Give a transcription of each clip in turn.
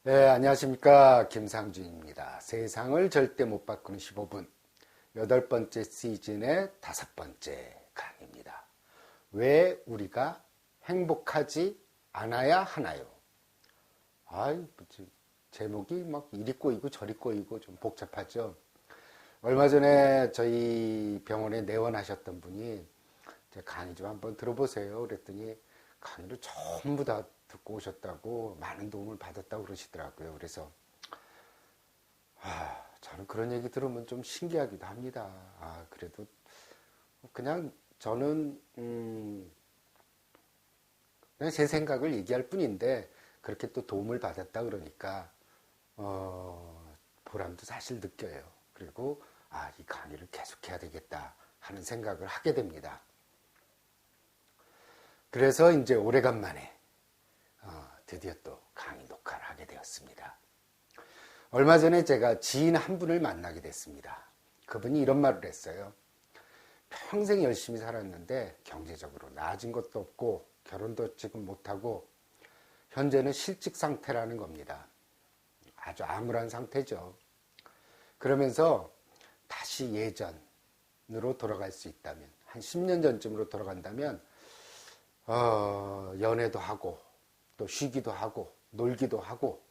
네, 안녕하십니까. 김상준입니다. 세상을 절대 못 바꾸는 15분. 8번째 시즌의 5번째 강의입니다. 왜 우리가 행복하지 않아야 하나요? 제목이 막 이리 꼬이고 저리 꼬이고 좀 복잡하죠. 얼마 전에 저희 병원에 내원하셨던 분이 강의 좀 한번 들어보세요. 그랬더니 강의를 전부 다 듣고 오셨다고 많은 도움을 받았다고 그러시더라고요. 그래서 저는 그런 얘기 들으면 좀 신기하기도 합니다. 그래도 그냥 저는 그냥 제 생각을 얘기할 뿐인데 그렇게 또 도움을 받았다 그러니까 보람도 사실 느껴요. 그리고 이 강의를 계속해야 되겠다 하는 생각을 하게 됩니다. 그래서 이제 오래간만에 드디어 또 강의 녹화를 하게 되었습니다. 얼마 전에 제가 지인 한 분을 만나게 됐습니다. 그분이 이런 말을 했어요. 평생 열심히 살았는데 경제적으로 나아진 것도 없고 결혼도 지금 못하고 현재는 실직 상태라는 겁니다. 아주 암울한 상태죠. 그러면서 다시 예전으로 돌아갈 수 있다면, 한 10년 전쯤으로 돌아간다면 연애도 하고 또 쉬기도 하고 놀기도 하고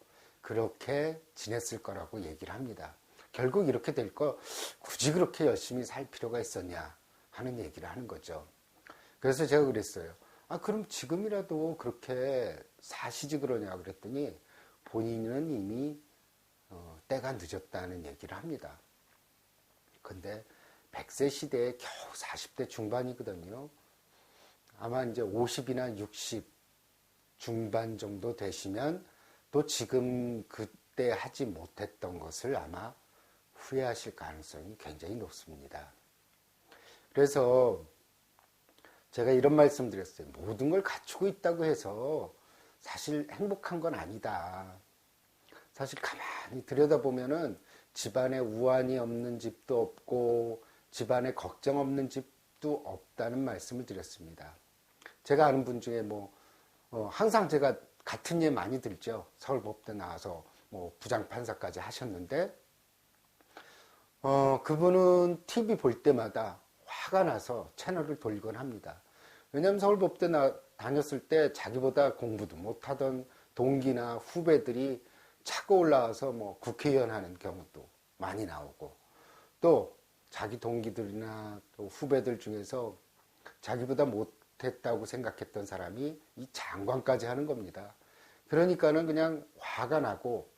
그렇게 지냈을 거라고 얘기를 합니다. 결국 이렇게 될 거 굳이 그렇게 열심히 살 필요가 있었냐 하는 얘기를 하는 거죠. 그래서 제가 그랬어요. 그럼 지금이라도 그렇게 사시지 그러냐 그랬더니 본인은 이미 때가 늦었다는 얘기를 합니다. 근데 100세 시대에 겨우 40대 중반이거든요. 아마 이제 50이나 60 중반 정도 되시면 또 지금 그때 하지 못했던 것을 아마 후회하실 가능성이 굉장히 높습니다. 그래서 제가 이런 말씀 드렸어요. 모든 걸 갖추고 있다고 해서 사실 행복한 건 아니다. 사실 가만히 들여다보면은 집안에 우환이 없는 집도 없고 집안에 걱정 없는 집도 없다는 말씀을 드렸습니다. 제가 아는 분 중에 항상 제가 같은 예 많이 들죠. 서울법대 나와서 부장판사까지 하셨는데, 그분은 TV 볼 때마다 화가 나서 채널을 돌곤 합니다. 왜냐하면 서울법대 다녔을 때 자기보다 공부도 못하던 동기나 후배들이 차고 올라와서 국회의원 하는 경우도 많이 나오고, 또 자기 동기들이나 또 후배들 중에서 자기보다 못했다고 생각했던 사람이 이 장관까지 하는 겁니다. 그러니까는 그냥 화가 나고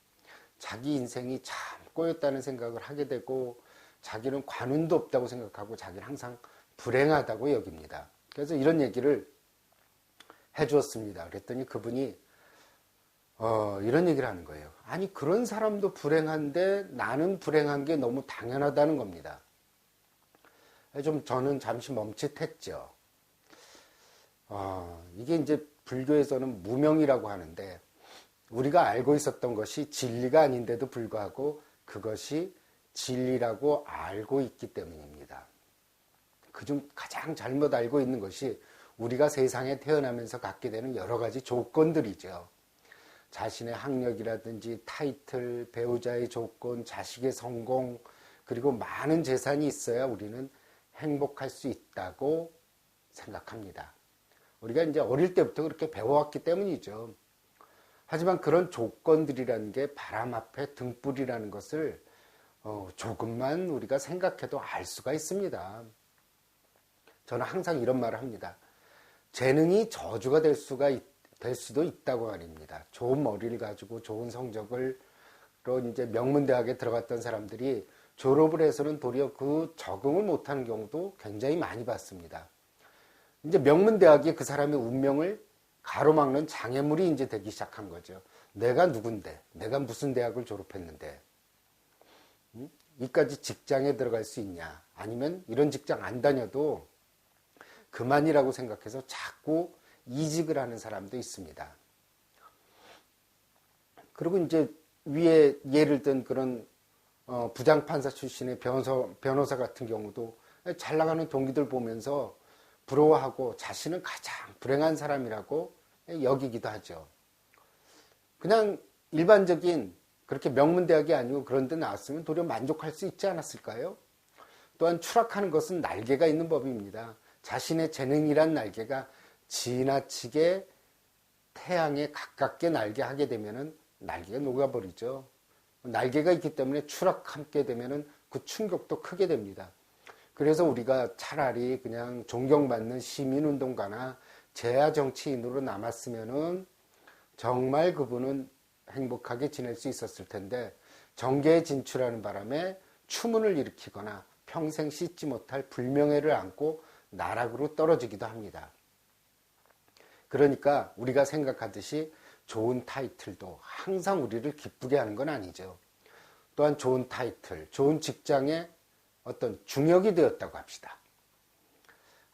자기 인생이 참 꼬였다는 생각을 하게 되고 자기는 관운도 없다고 생각하고 자기는 항상 불행하다고 여깁니다. 그래서 이런 얘기를 해주었습니다. 그랬더니 그분이 이런 얘기를 하는 거예요. 아니 그런 사람도 불행한데 나는 불행한 게 너무 당연하다는 겁니다. 저는 잠시 멈칫했죠. 이게 이제 불교에서는 무명이라고 하는데 우리가 알고 있었던 것이 진리가 아닌데도 불구하고 그것이 진리라고 알고 있기 때문입니다. 그중 가장 잘못 알고 있는 것이 우리가 세상에 태어나면서 갖게 되는 여러 가지 조건들이죠. 자신의 학력이라든지 타이틀, 배우자의 조건, 자식의 성공, 그리고 많은 재산이 있어야 우리는 행복할 수 있다고 생각합니다. 우리가 이제 어릴 때부터 그렇게 배워왔기 때문이죠. 하지만 그런 조건들이라는 게 바람 앞에 등불이라는 것을 조금만 우리가 생각해도 알 수가 있습니다. 저는 항상 이런 말을 합니다. 재능이 저주가 될 수도 있다고 말입니다. 좋은 머리를 가지고 좋은 성적으로 이제 명문대학에 들어갔던 사람들이 졸업을 해서는 도리어 그 적응을 못하는 경우도 굉장히 많이 봤습니다. 이제 명문대학이 그 사람의 운명을 가로막는 장애물이 이제 되기 시작한 거죠. 내가 누군데, 내가 무슨 대학을 졸업했는데, 이까지 직장에 들어갈 수 있냐, 아니면 이런 직장 안 다녀도 그만이라고 생각해서 자꾸 이직을 하는 사람도 있습니다. 그리고 이제 위에 예를 든 그런 부장판사 출신의 변호사 같은 경우도 잘 나가는 동기들 보면서 부러워하고 자신은 가장 불행한 사람이라고 여기기도 하죠. 그냥 일반적인 그렇게 명문대학이 아니고 그런 데 나왔으면 도리어 만족할 수 있지 않았을까요? 또한 추락하는 것은 날개가 있는 법입니다. 자신의 재능이란 날개가 지나치게 태양에 가깝게 날개하게 되면은 날개가 녹아버리죠. 날개가 있기 때문에 추락하게 되면은 그 충격도 크게 됩니다. 그래서 우리가 차라리 그냥 존경받는 시민운동가나 재야 정치인으로 남았으면은 정말 그분은 행복하게 지낼 수 있었을 텐데 정계에 진출하는 바람에 추문을 일으키거나 평생 씻지 못할 불명예를 안고 나락으로 떨어지기도 합니다. 그러니까 우리가 생각하듯이 좋은 타이틀도 항상 우리를 기쁘게 하는 건 아니죠. 또한 좋은 타이틀, 좋은 직장에 어떤 중역이 되었다고 합시다.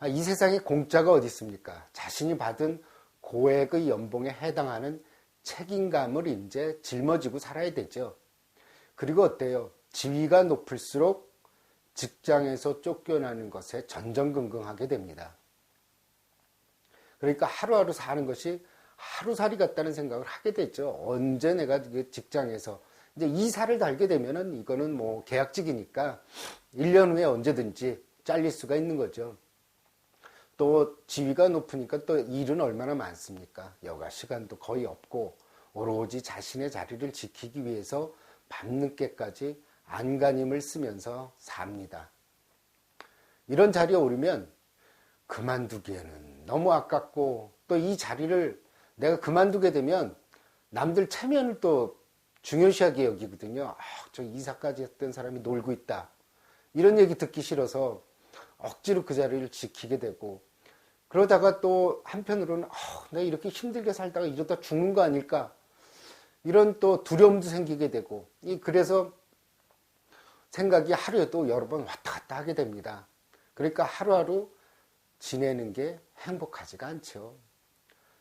이 세상에 공짜가 어디 있습니까? 자신이 받은 고액의 연봉에 해당하는 책임감을 이제 짊어지고 살아야 되죠. 그리고 어때요? 지위가 높을수록 직장에서 쫓겨나는 것에 전전긍긍하게 됩니다. 그러니까 하루하루 사는 것이 하루살이 같다는 생각을 하게 되죠. 언제 내가 직장에서 이제 이사를 달게 되면은 이거는 뭐 계약직이니까 1년 후에 언제든지 잘릴 수가 있는 거죠. 또 지위가 높으니까 또 일은 얼마나 많습니까? 여가 시간도 거의 없고 오로지 자신의 자리를 지키기 위해서 밤늦게까지 안간힘을 쓰면서 삽니다. 이런 자리에 오르면 그만두기에는 너무 아깝고 또 이 자리를 내가 그만두게 되면 남들 체면을 또 중요시하게 여기거든요. 저 이사까지 했던 사람이 놀고 있다. 이런 얘기 듣기 싫어서 억지로 그 자리를 지키게 되고 그러다가 또 한편으로는 내가 이렇게 힘들게 살다가 이러다 죽는 거 아닐까 이런 또 두려움도 생기게 되고 그래서 생각이 하루에도 여러 번 왔다 갔다 하게 됩니다. 그러니까 하루하루 지내는 게 행복하지가 않죠.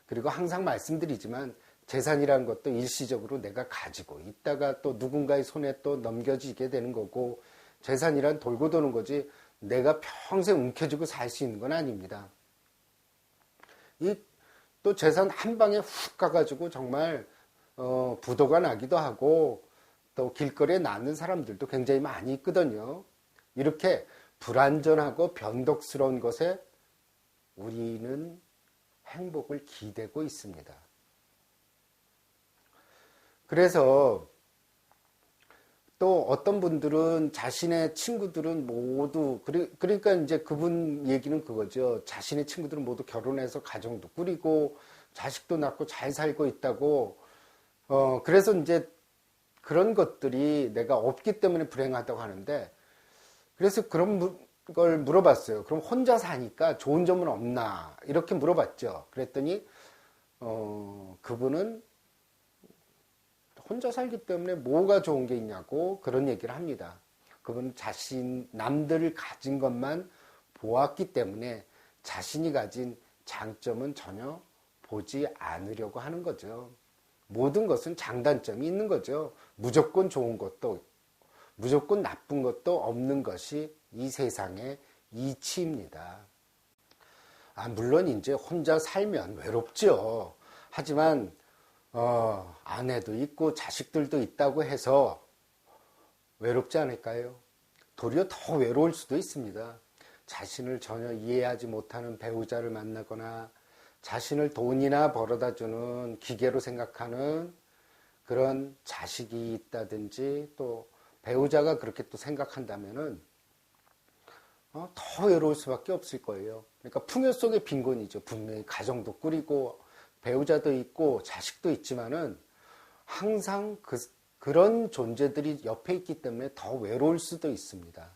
그리고 항상 말씀드리지만 재산이라는 것도 일시적으로 내가 가지고 있다가 또 누군가의 손에 또 넘겨지게 되는 거고 재산이란 돌고 도는 거지 내가 평생 움켜쥐고 살 수 있는 건 아닙니다. 또 재산 한 방에 훅 가가지고 정말 부도가 나기도 하고 또 길거리에 낳는 사람들도 굉장히 많이 있거든요. 이렇게 불안전하고 변덕스러운 것에 우리는 행복을 기대고 있습니다. 그래서 또 어떤 분들은 자신의 친구들은 모두 그러니까 이제 그분 얘기는 그거죠. 자신의 친구들은 모두 결혼해서 가정도 꾸리고 자식도 낳고 잘 살고 있다고 그래서 이제 그런 것들이 내가 없기 때문에 불행하다고 하는데 그래서 그런 걸 물어봤어요. 그럼 혼자 사니까 좋은 점은 없나 이렇게 물어봤죠. 그랬더니 그분은 혼자 살기 때문에 뭐가 좋은 게 있냐고 그런 얘기를 합니다. 그분은 남들을 가진 것만 보았기 때문에 자신이 가진 장점은 전혀 보지 않으려고 하는 거죠. 모든 것은 장단점이 있는 거죠. 무조건 좋은 것도 무조건 나쁜 것도 없는 것이 이 세상의 이치입니다. 물론 이제 혼자 살면 외롭죠. 하지만 아내도 있고 자식들도 있다고 해서 외롭지 않을까요? 도리어 더 외로울 수도 있습니다. 자신을 전혀 이해하지 못하는 배우자를 만나거나 자신을 돈이나 벌어다 주는 기계로 생각하는 그런 자식이 있다든지 또 배우자가 그렇게 또 생각한다면은 더 외로울 수밖에 없을 거예요. 그러니까 풍요 속의 빈곤이죠. 분명히 가정도 꾸리고 배우자도 있고 자식도 있지만은 항상 그런 존재들이 옆에 있기 때문에 더 외로울 수도 있습니다.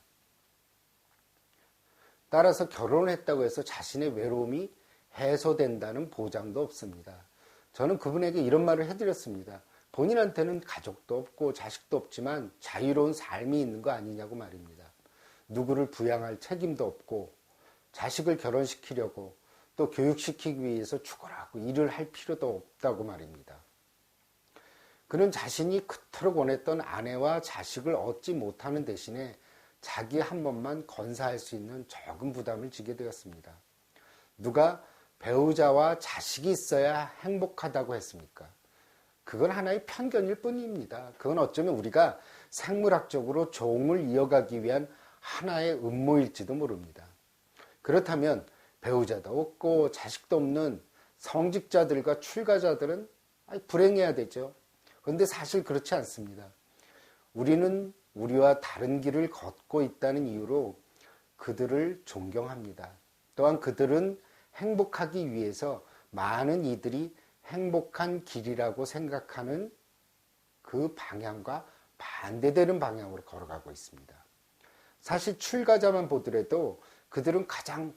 따라서 결혼을 했다고 해서 자신의 외로움이 해소된다는 보장도 없습니다. 저는 그분에게 이런 말을 해드렸습니다. 본인한테는 가족도 없고 자식도 없지만 자유로운 삶이 있는 거 아니냐고 말입니다. 누구를 부양할 책임도 없고 자식을 결혼시키려고 또 교육시키기 위해서 죽어라고 일을 할 필요도 없다고 말입니다. 그는 자신이 그토록 원했던 아내와 자식을 얻지 못하는 대신에 자기 한 번만 건사할 수 있는 적은 부담을 지게 되었습니다. 누가 배우자와 자식이 있어야 행복하다고 했습니까? 그건 하나의 편견일 뿐입니다. 그건 어쩌면 우리가 생물학적으로 종을 이어가기 위한 하나의 음모일지도 모릅니다. 그렇다면 배우자도 없고 자식도 없는 성직자들과 출가자들은 불행해야 되죠. 그런데 사실 그렇지 않습니다. 우리는 우리와 다른 길을 걷고 있다는 이유로 그들을 존경합니다. 또한 그들은 행복하기 위해서 많은 이들이 행복한 길이라고 생각하는 그 방향과 반대되는 방향으로 걸어가고 있습니다. 사실 출가자만 보더라도 그들은 가장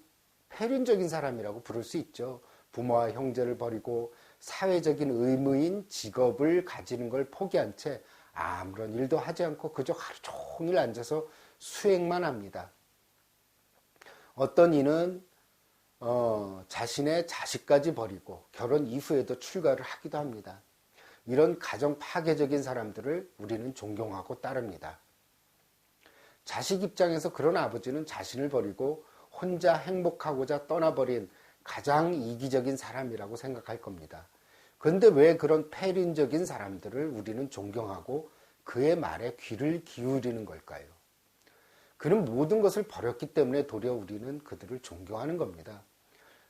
폐륜적인 사람이라고 부를 수 있죠. 부모와 형제를 버리고 사회적인 의무인 직업을 가지는 걸 포기한 채 아무런 일도 하지 않고 그저 하루 종일 앉아서 수행만 합니다. 어떤 이는 자신의 자식까지 버리고 결혼 이후에도 출가를 하기도 합니다. 이런 가정 파괴적인 사람들을 우리는 존경하고 따릅니다. 자식 입장에서 그런 아버지는 자신을 버리고 혼자 행복하고자 떠나버린 가장 이기적인 사람이라고 생각할 겁니다. 그런데 왜 그런 폐륜적인 사람들을 우리는 존경하고 그의 말에 귀를 기울이는 걸까요? 그는 모든 것을 버렸기 때문에 도리어 우리는 그들을 존경하는 겁니다.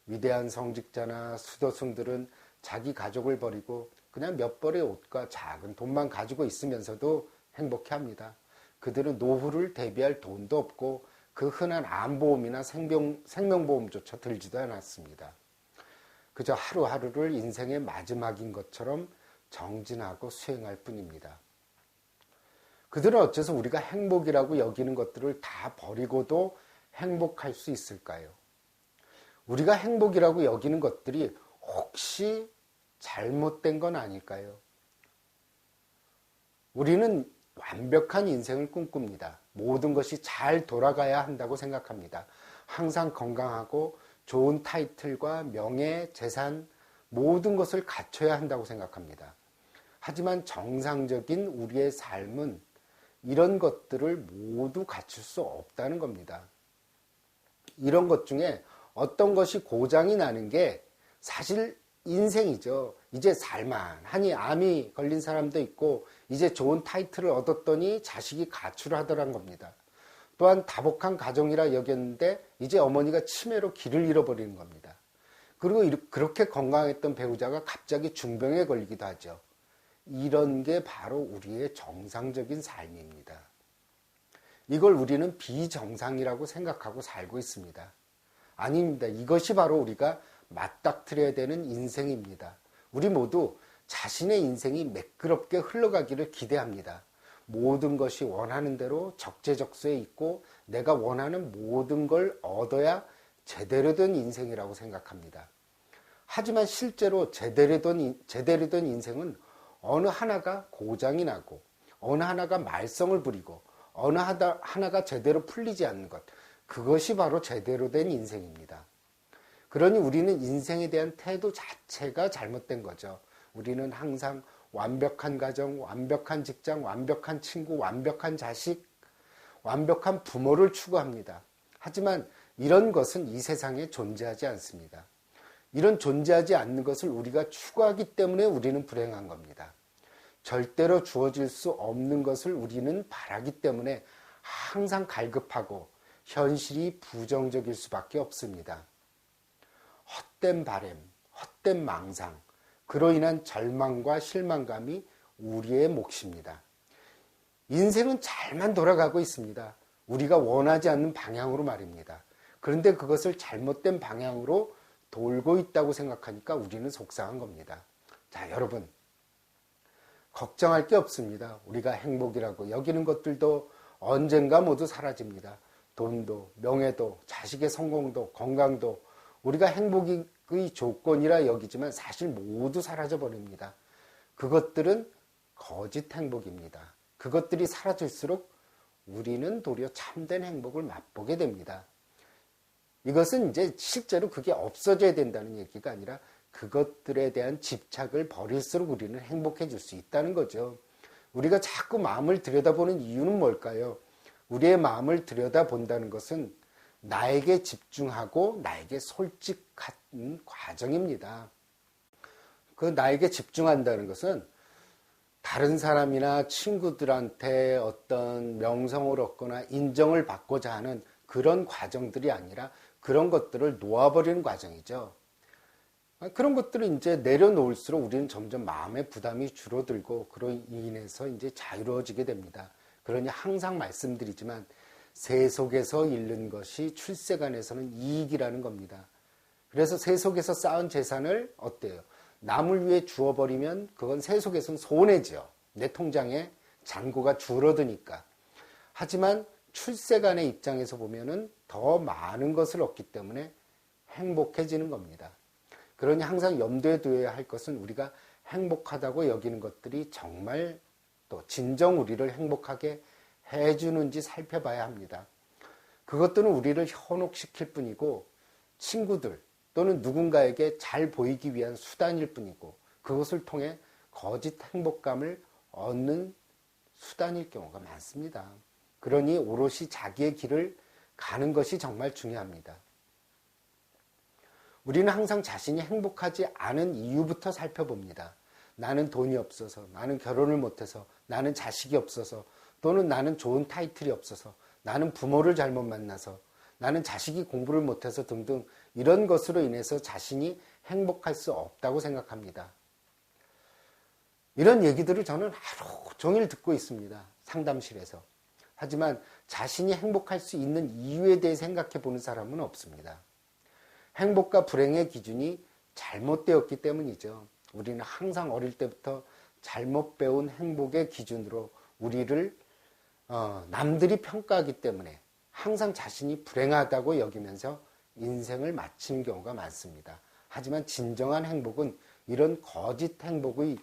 위대한 성직자나 수도승들은 자기 가족을 버리고 그냥 몇 벌의 옷과 작은 돈만 가지고 있으면서도 행복해합니다. 그들은 노후를 대비할 돈도 없고 그 흔한 암보험이나 생명보험조차 들지도 않았습니다. 그저 하루하루를 인생의 마지막인 것처럼 정진하고 수행할 뿐입니다. 그들은 어째서 우리가 행복이라고 여기는 것들을 다 버리고도 행복할 수 있을까요? 우리가 행복이라고 여기는 것들이 혹시 잘못된 건 아닐까요? 우리는 완벽한 인생을 꿈꿉니다. 모든 것이 잘 돌아가야 한다고 생각합니다. 항상 건강하고 좋은 타이틀과 명예, 재산, 모든 것을 갖춰야 한다고 생각합니다. 하지만 정상적인 우리의 삶은 이런 것들을 모두 갖출 수 없다는 겁니다. 이런 것 중에 어떤 것이 고장이 나는 게 사실 인생이죠. 이제 살만하니 암이 걸린 사람도 있고 이제 좋은 타이틀을 얻었더니 자식이 가출을 하더란 겁니다. 또한 다복한 가정이라 여겼는데 이제 어머니가 치매로 길을 잃어버리는 겁니다. 그리고 그렇게 건강했던 배우자가 갑자기 중병에 걸리기도 하죠. 이런 게 바로 우리의 정상적인 삶입니다. 이걸 우리는 비정상이라고 생각하고 살고 있습니다. 아닙니다. 이것이 바로 우리가 맞닥뜨려야 되는 인생입니다. 우리 모두 자신의 인생이 매끄럽게 흘러가기를 기대합니다. 모든 것이 원하는 대로 적재적소에 있고 내가 원하는 모든 걸 얻어야 제대로 된 인생이라고 생각합니다. 하지만 실제로 제대로 된 인생은 어느 하나가 고장이 나고 어느 하나가 말썽을 부리고 어느 하나가 제대로 풀리지 않는 것, 그것이 바로 제대로 된 인생입니다. 그러니 우리는 인생에 대한 태도 자체가 잘못된 거죠. 우리는 항상 완벽한 가정, 완벽한 직장, 완벽한 친구, 완벽한 자식, 완벽한 부모를 추구합니다. 하지만 이런 것은 이 세상에 존재하지 않습니다. 이런 존재하지 않는 것을 우리가 추구하기 때문에 우리는 불행한 겁니다. 절대로 주어질 수 없는 것을 우리는 바라기 때문에 항상 갈급하고 현실이 부정적일 수밖에 없습니다. 헛된 바램, 헛된 망상, 그로 인한 절망과 실망감이 우리의 몫입니다. 인생은 잘만 돌아가고 있습니다. 우리가 원하지 않는 방향으로 말입니다. 그런데 그것을 잘못된 방향으로 돌고 있다고 생각하니까 우리는 속상한 겁니다. 자, 여러분, 걱정할 게 없습니다. 우리가 행복이라고 여기는 것들도 언젠가 모두 사라집니다. 돈도, 명예도, 자식의 성공도, 건강도 우리가 행복의 조건이라 여기지만 사실 모두 사라져버립니다. 그것들은 거짓 행복입니다. 그것들이 사라질수록 우리는 도리어 참된 행복을 맛보게 됩니다. 이것은 이제 실제로 그게 없어져야 된다는 얘기가 아니라 그것들에 대한 집착을 버릴수록 우리는 행복해질 수 있다는 거죠. 우리가 자꾸 마음을 들여다보는 이유는 뭘까요? 우리의 마음을 들여다본다는 것은 나에게 집중하고 나에게 솔직한 과정입니다. 그 나에게 집중한다는 것은 다른 사람이나 친구들한테 어떤 명성을 얻거나 인정을 받고자 하는 그런 과정들이 아니라 그런 것들을 놓아버리는 과정이죠. 그런 것들을 이제 내려놓을수록 우리는 점점 마음의 부담이 줄어들고 그로 인해서 이제 자유로워지게 됩니다. 그러니 항상 말씀드리지만 세속에서 잃는 것이 출세간에서는 이익이라는 겁니다. 그래서 세속에서 쌓은 재산을 어때요? 남을 위해 주어버리면 그건 세속에서는 손해죠. 내 통장에 잔고가 줄어드니까. 하지만 출세간의 입장에서 보면은 더 많은 것을 얻기 때문에 행복해지는 겁니다. 그러니 항상 염두에 두어야 할 것은 우리가 행복하다고 여기는 것들이 정말 또 진정 우리를 행복하게 해주는지 살펴봐야 합니다. 그것들은 우리를 현혹시킬 뿐이고 친구들 또는 누군가에게 잘 보이기 위한 수단일 뿐이고 그것을 통해 거짓 행복감을 얻는 수단일 경우가 많습니다. 그러니 오롯이 자기의 길을 가는 것이 정말 중요합니다. 우리는 항상 자신이 행복하지 않은 이유부터 살펴봅니다. 나는 돈이 없어서, 나는 결혼을 못해서, 나는 자식이 없어서, 또는 나는 좋은 타이틀이 없어서, 나는 부모를 잘못 만나서, 나는 자식이 공부를 못해서 등등 이런 것으로 인해서 자신이 행복할 수 없다고 생각합니다. 이런 얘기들을 저는 하루 종일 듣고 있습니다. 상담실에서. 하지만 자신이 행복할 수 있는 이유에 대해 생각해 보는 사람은 없습니다. 행복과 불행의 기준이 잘못되었기 때문이죠. 우리는 항상 어릴 때부터 잘못 배운 행복의 기준으로 우리를 남들이 평가하기 때문에 항상 자신이 불행하다고 여기면서 인생을 마치는 경우가 많습니다. 하지만 진정한 행복은 이런 거짓 행복의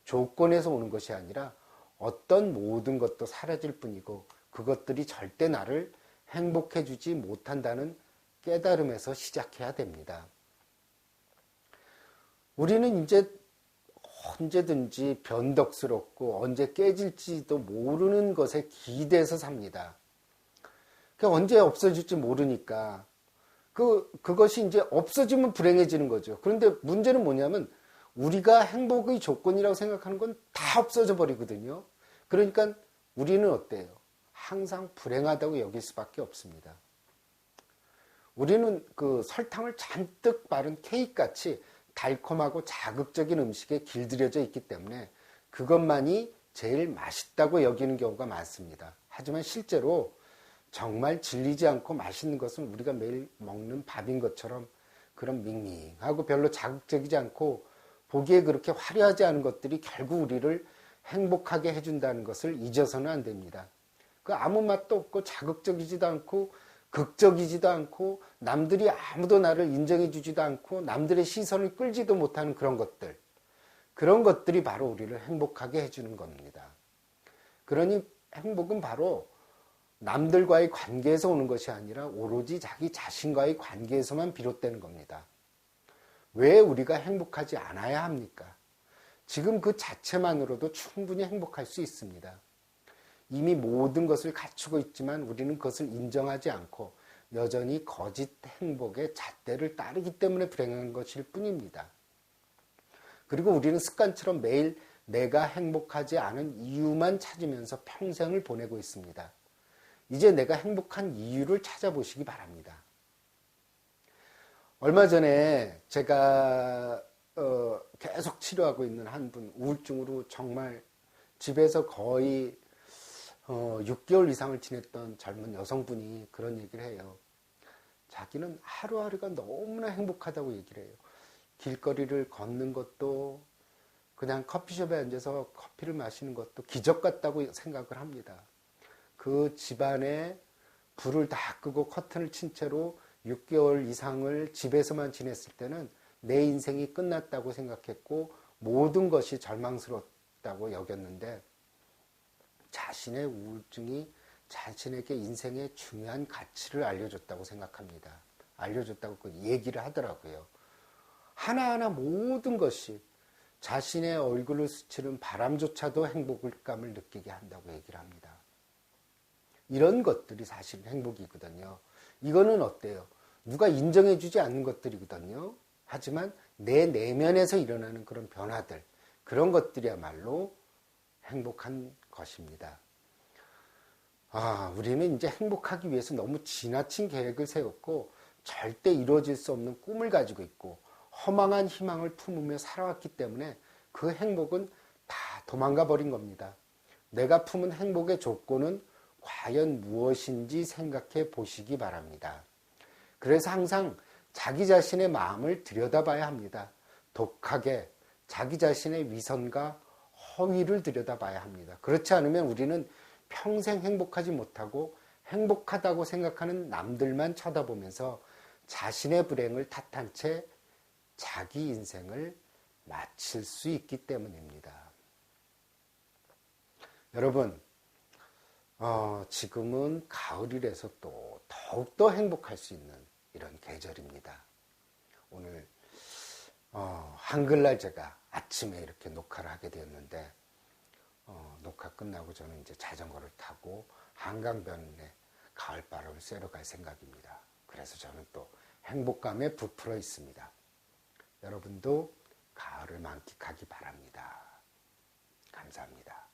조건에서 오는 것이 아니라 어떤 모든 것도 사라질 뿐이고 그것들이 절대 나를 행복해 주지 못한다는 깨달음에서 시작해야 됩니다. 우리는 이제 언제든지 변덕스럽고 언제 깨질지도 모르는 것에 기대서 삽니다. 언제 없어질지 모르니까 그것이 이제 없어지면 불행해지는 거죠. 그런데 문제는 뭐냐면 우리가 행복의 조건이라고 생각하는 건 다 없어져 버리거든요. 그러니까 우리는 어때요? 항상 불행하다고 여길 수밖에 없습니다. 우리는 그 설탕을 잔뜩 바른 케이크같이 달콤하고 자극적인 음식에 길들여져 있기 때문에 그것만이 제일 맛있다고 여기는 경우가 많습니다. 하지만 실제로 정말 질리지 않고 맛있는 것은 우리가 매일 먹는 밥인 것처럼 그런 밍밍하고 별로 자극적이지 않고 보기에 그렇게 화려하지 않은 것들이 결국 우리를 행복하게 해준다는 것을 잊어서는 안 됩니다. 그 아무 맛도 없고 자극적이지도 않고 극적이지도 않고 남들이 아무도 나를 인정해 주지도 않고 남들의 시선을 끌지도 못하는 그런 것들이 바로 우리를 행복하게 해주는 겁니다. 그러니 행복은 바로 남들과의 관계에서 오는 것이 아니라 오로지 자기 자신과의 관계에서만 비롯되는 겁니다. 왜 우리가 행복하지 않아야 합니까? 지금 그 자체만으로도 충분히 행복할 수 있습니다. 이미 모든 것을 갖추고 있지만 우리는 그것을 인정하지 않고 여전히 거짓 행복의 잣대를 따르기 때문에 불행한 것일 뿐입니다. 그리고 우리는 습관처럼 매일 내가 행복하지 않은 이유만 찾으면서 평생을 보내고 있습니다. 이제 내가 행복한 이유를 찾아보시기 바랍니다. 얼마 전에 제가 계속 치료하고 있는 한 분, 우울증으로 정말 집에서 거의 6개월 이상을 지냈던 젊은 여성분이 그런 얘기를 해요. 자기는 하루하루가 너무나 행복하다고 얘기를 해요. 길거리를 걷는 것도 그냥 커피숍에 앉아서 커피를 마시는 것도 기적 같다고 생각을 합니다. 그 집안에 불을 다 끄고 커튼을 친 채로 6개월 이상을 집에서만 지냈을 때는 내 인생이 끝났다고 생각했고 모든 것이 절망스럽다고 여겼는데 자신의 우울증이 자신에게 인생의 중요한 가치를 알려줬다고 생각합니다. 알려줬다고 그 얘기를 하더라고요. 하나하나 모든 것이 자신의 얼굴을 스치는 바람조차도 행복감을 느끼게 한다고 얘기를 합니다. 이런 것들이 사실 행복이거든요. 이거는 어때요? 누가 인정해주지 않는 것들이거든요. 하지만 내 내면에서 일어나는 그런 변화들, 그런 것들이야말로 행복한 것입니다. 우리는 이제 행복하기 위해서 너무 지나친 계획을 세웠고 절대 이루어질 수 없는 꿈을 가지고 있고 허망한 희망을 품으며 살아왔기 때문에 그 행복은 다 도망가 버린 겁니다. 내가 품은 행복의 조건은 과연 무엇인지 생각해 보시기 바랍니다. 그래서 항상 자기 자신의 마음을 들여다봐야 합니다. 독하게 자기 자신의 위선과 허위를 들여다봐야 합니다. 그렇지 않으면 우리는 평생 행복하지 못하고 행복하다고 생각하는 남들만 쳐다보면서 자신의 불행을 탓한 채 자기 인생을 마칠 수 있기 때문입니다. 여러분, 지금은 가을이라서 또 더욱더 행복할 수 있는 이런 계절입니다. 오늘 한글날 제가 아침에 이렇게 녹화를 하게 되었는데 녹화 끝나고 저는 이제 자전거를 타고 한강변에 가을바람을 쐬러 갈 생각입니다. 그래서 저는 또 행복감에 부풀어 있습니다. 여러분도 가을을 만끽하기 바랍니다. 감사합니다.